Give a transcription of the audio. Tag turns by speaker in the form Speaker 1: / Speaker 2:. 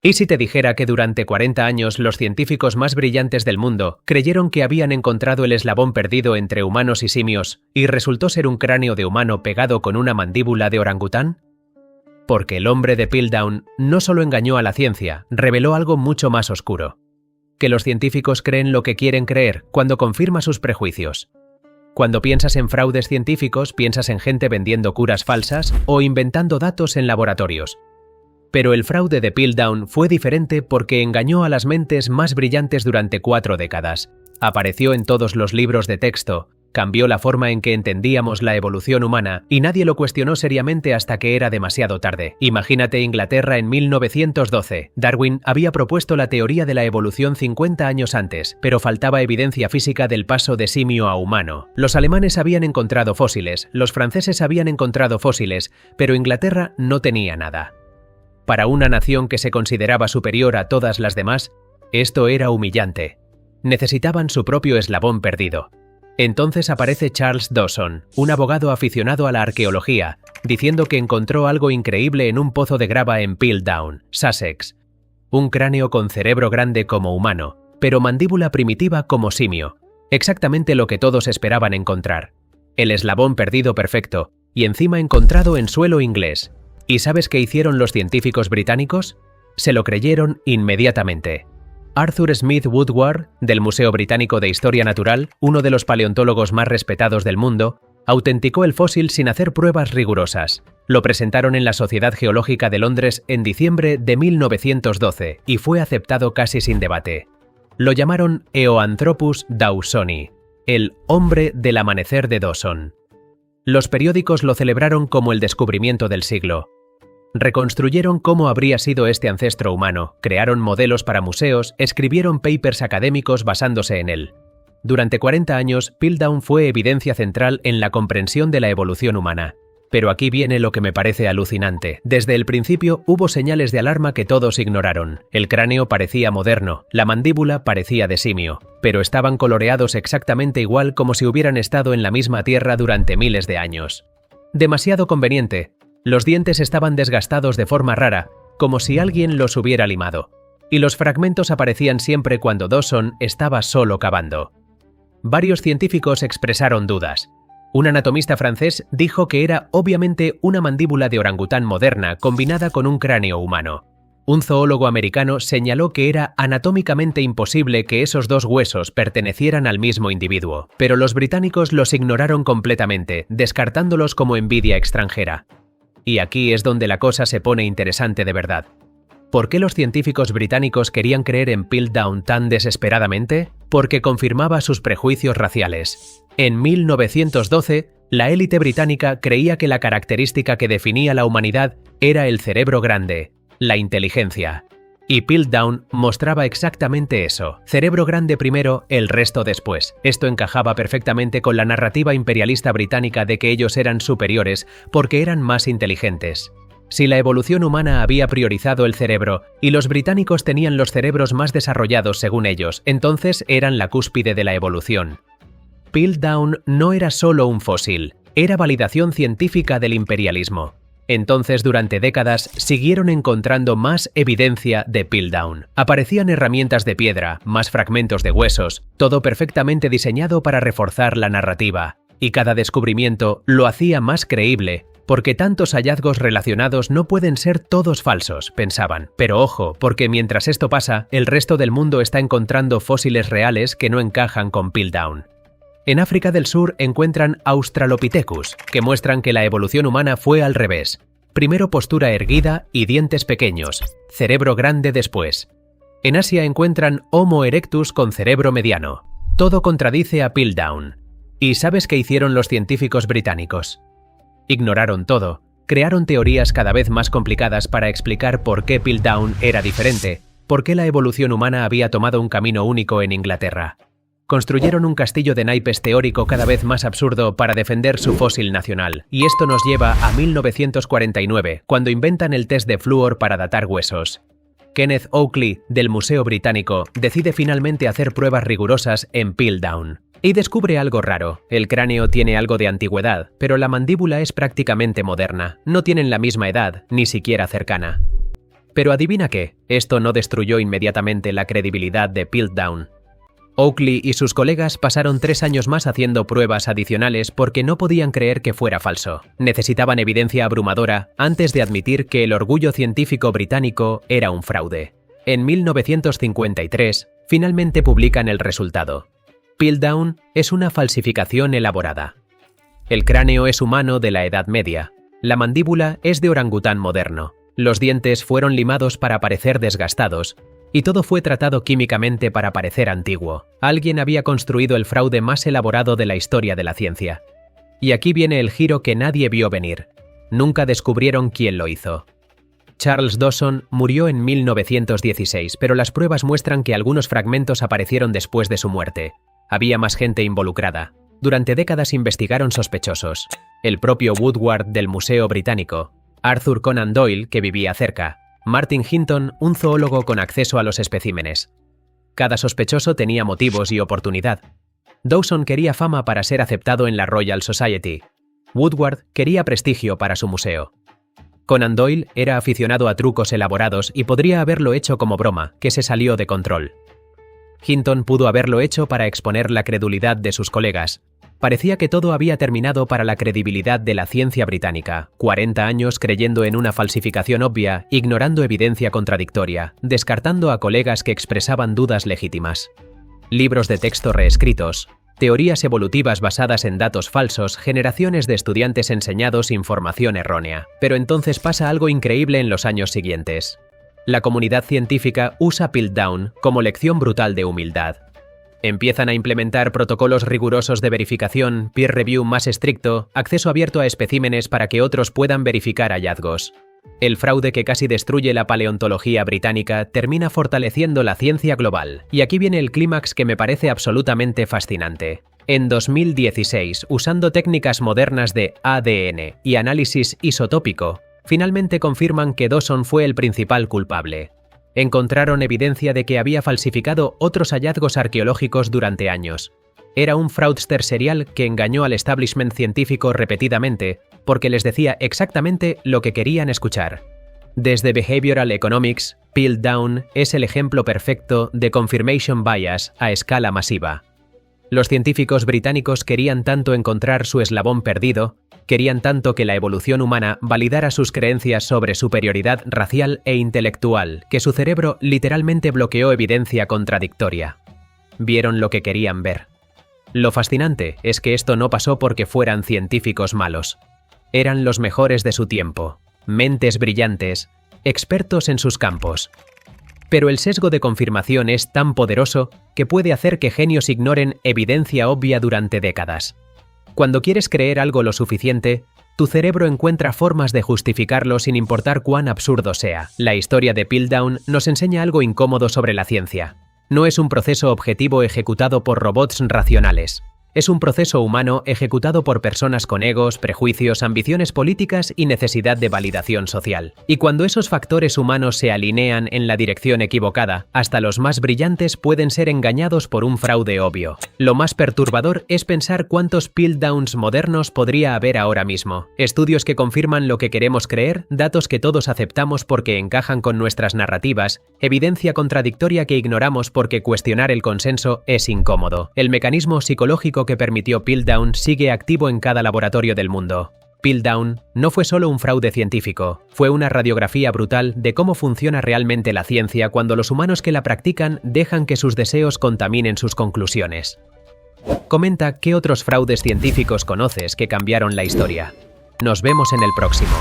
Speaker 1: ¿Y si te dijera que durante 40 años los científicos más brillantes del mundo creyeron que habían encontrado el eslabón perdido entre humanos y simios y resultó ser un cráneo de humano pegado con una mandíbula de orangután? Porque el hombre de Piltdown no solo engañó a la ciencia, reveló algo mucho más oscuro. Que los científicos creen lo que quieren creer cuando confirma sus prejuicios. Cuando piensas en fraudes científicos, piensas en gente vendiendo curas falsas o inventando datos en laboratorios. Pero el fraude de Piltdown fue diferente porque engañó a las mentes más brillantes durante 4 décadas. Apareció en todos los libros de texto, cambió la forma en que entendíamos la evolución humana y nadie lo cuestionó seriamente hasta que era demasiado tarde. Imagínate Inglaterra en 1912. Darwin había propuesto la teoría de la evolución 50 años antes, pero faltaba evidencia física del paso de simio a humano. Los alemanes habían encontrado fósiles, los franceses habían encontrado fósiles, pero Inglaterra no tenía nada. Para una nación que se consideraba superior a todas las demás, esto era humillante. Necesitaban su propio eslabón perdido. Entonces aparece Charles Dawson, un abogado aficionado a la arqueología, diciendo que encontró algo increíble en un pozo de grava en Piltdown, Sussex. Un cráneo con cerebro grande como humano, pero mandíbula primitiva como simio. Exactamente lo que todos esperaban encontrar. El eslabón perdido perfecto, y encima encontrado en suelo inglés. ¿Y sabes qué hicieron los científicos británicos? Se lo creyeron inmediatamente. Arthur Smith Woodward, del Museo Británico de Historia Natural, uno de los paleontólogos más respetados del mundo, autenticó el fósil sin hacer pruebas rigurosas. Lo presentaron en la Sociedad Geológica de Londres en diciembre de 1912 y fue aceptado casi sin debate. Lo llamaron Eoanthropus dawsoni, el hombre del amanecer de Dawson. Los periódicos lo celebraron como el descubrimiento del siglo. Reconstruyeron cómo habría sido este ancestro humano, crearon modelos para museos, escribieron papers académicos basándose en él. Durante 40 años, Piltdown fue evidencia central en la comprensión de la evolución humana. Pero aquí viene lo que me parece alucinante. Desde el principio hubo señales de alarma que todos ignoraron. El cráneo parecía moderno, la mandíbula parecía de simio, pero estaban coloreados exactamente igual como si hubieran estado en la misma tierra durante miles de años. Demasiado conveniente. Los dientes estaban desgastados de forma rara, como si alguien los hubiera limado. Y los fragmentos aparecían siempre cuando Dawson estaba solo cavando. Varios científicos expresaron dudas. Un anatomista francés dijo que era obviamente una mandíbula de orangután moderna combinada con un cráneo humano. Un zoólogo americano señaló que era anatómicamente imposible que esos dos huesos pertenecieran al mismo individuo, pero los británicos los ignoraron completamente, descartándolos como envidia extranjera. Y aquí es donde la cosa se pone interesante de verdad. ¿Por qué los científicos británicos querían creer en Piltdown tan desesperadamente? Porque confirmaba sus prejuicios raciales. En 1912, la élite británica creía que la característica que definía la humanidad era el cerebro grande, la inteligencia. Y Piltdown mostraba exactamente eso. Cerebro grande primero, el resto después. Esto encajaba perfectamente con la narrativa imperialista británica de que ellos eran superiores porque eran más inteligentes. Si la evolución humana había priorizado el cerebro y los británicos tenían los cerebros más desarrollados según ellos, entonces eran la cúspide de la evolución. Piltdown no era solo un fósil, era validación científica del imperialismo. Entonces, durante décadas, siguieron encontrando más evidencia de Piltdown. Aparecían herramientas de piedra, más fragmentos de huesos, todo perfectamente diseñado para reforzar la narrativa. Y cada descubrimiento lo hacía más creíble, porque tantos hallazgos relacionados no pueden ser todos falsos, pensaban. Pero ojo, porque mientras esto pasa, el resto del mundo está encontrando fósiles reales que no encajan con Piltdown. En África del Sur encuentran Australopithecus, que muestran que la evolución humana fue al revés. Primero postura erguida y dientes pequeños, cerebro grande después. En Asia encuentran Homo erectus con cerebro mediano. Todo contradice a Piltdown. ¿Y sabes qué hicieron los científicos británicos? Ignoraron todo, crearon teorías cada vez más complicadas para explicar por qué Piltdown era diferente, por qué la evolución humana había tomado un camino único en Inglaterra. Construyeron un castillo de naipes teórico cada vez más absurdo para defender su fósil nacional. Y esto nos lleva a 1949, cuando inventan el test de flúor para datar huesos. Kenneth Oakley, del Museo Británico, decide finalmente hacer pruebas rigurosas en Piltdown. Y descubre algo raro. El cráneo tiene algo de antigüedad, pero la mandíbula es prácticamente moderna. No tienen la misma edad, ni siquiera cercana. Pero adivina qué, esto no destruyó inmediatamente la credibilidad de Piltdown. Oakley y sus colegas pasaron 3 años más haciendo pruebas adicionales porque no podían creer que fuera falso. Necesitaban evidencia abrumadora antes de admitir que el orgullo científico británico era un fraude. En 1953, finalmente publican el resultado. Piltdown es una falsificación elaborada. El cráneo es humano de la Edad Media. La mandíbula es de orangután moderno. Los dientes fueron limados para parecer desgastados, y todo fue tratado químicamente para parecer antiguo. Alguien había construido el fraude más elaborado de la historia de la ciencia. Y aquí viene el giro que nadie vio venir. Nunca descubrieron quién lo hizo. Charles Dawson murió en 1916, pero las pruebas muestran que algunos fragmentos aparecieron después de su muerte. Había más gente involucrada. Durante décadas investigaron sospechosos. El propio Woodward del Museo Británico, Arthur Conan Doyle, que vivía cerca, Martin Hinton, un zoólogo con acceso a los especímenes. Cada sospechoso tenía motivos y oportunidad. Dawson quería fama para ser aceptado en la Royal Society. Woodward quería prestigio para su museo. Conan Doyle era aficionado a trucos elaborados y podría haberlo hecho como broma, que se salió de control. Hinton pudo haberlo hecho para exponer la credulidad de sus colegas. Parecía que todo había terminado para la credibilidad de la ciencia británica. 40 años creyendo en una falsificación obvia, ignorando evidencia contradictoria, descartando a colegas que expresaban dudas legítimas. Libros de texto reescritos, teorías evolutivas basadas en datos falsos, generaciones de estudiantes enseñados información errónea. Pero entonces pasa algo increíble en los años siguientes. La comunidad científica usa Piltdown como lección brutal de humildad. Empiezan a implementar protocolos rigurosos de verificación, peer review más estricto, acceso abierto a especímenes para que otros puedan verificar hallazgos. El fraude que casi destruye la paleontología británica termina fortaleciendo la ciencia global. Y aquí viene el clímax que me parece absolutamente fascinante. En 2016, usando técnicas modernas de ADN y análisis isotópico, finalmente confirman que Dawson fue el principal culpable. Encontraron evidencia de que había falsificado otros hallazgos arqueológicos durante años. Era un fraudster serial que engañó al establishment científico repetidamente porque les decía exactamente lo que querían escuchar. Desde Behavioral Economics, Piltdown es el ejemplo perfecto de confirmation bias a escala masiva. Los científicos británicos querían tanto encontrar su eslabón perdido, querían tanto que la evolución humana validara sus creencias sobre superioridad racial e intelectual, que su cerebro literalmente bloqueó evidencia contradictoria. Vieron lo que querían ver. Lo fascinante es que esto no pasó porque fueran científicos malos. Eran los mejores de su tiempo, mentes brillantes, expertos en sus campos. Pero el sesgo de confirmación es tan poderoso que puede hacer que genios ignoren evidencia obvia durante décadas. Cuando quieres creer algo lo suficiente, tu cerebro encuentra formas de justificarlo sin importar cuán absurdo sea. La historia de Piltdown nos enseña algo incómodo sobre la ciencia. No es un proceso objetivo ejecutado por robots racionales. Es un proceso humano ejecutado por personas con egos, prejuicios, ambiciones políticas y necesidad de validación social. Y cuando esos factores humanos se alinean en la dirección equivocada, hasta los más brillantes pueden ser engañados por un fraude obvio. Lo más perturbador es pensar cuántos Piltdowns modernos podría haber ahora mismo. Estudios que confirman lo que queremos creer, datos que todos aceptamos porque encajan con nuestras narrativas, evidencia contradictoria que ignoramos porque cuestionar el consenso es incómodo. El mecanismo psicológico que permitió Piltdown sigue activo en cada laboratorio del mundo. Piltdown no fue solo un fraude científico, fue una radiografía brutal de cómo funciona realmente la ciencia cuando los humanos que la practican dejan que sus deseos contaminen sus conclusiones. Comenta qué otros fraudes científicos conoces que cambiaron la historia. Nos vemos en el próximo.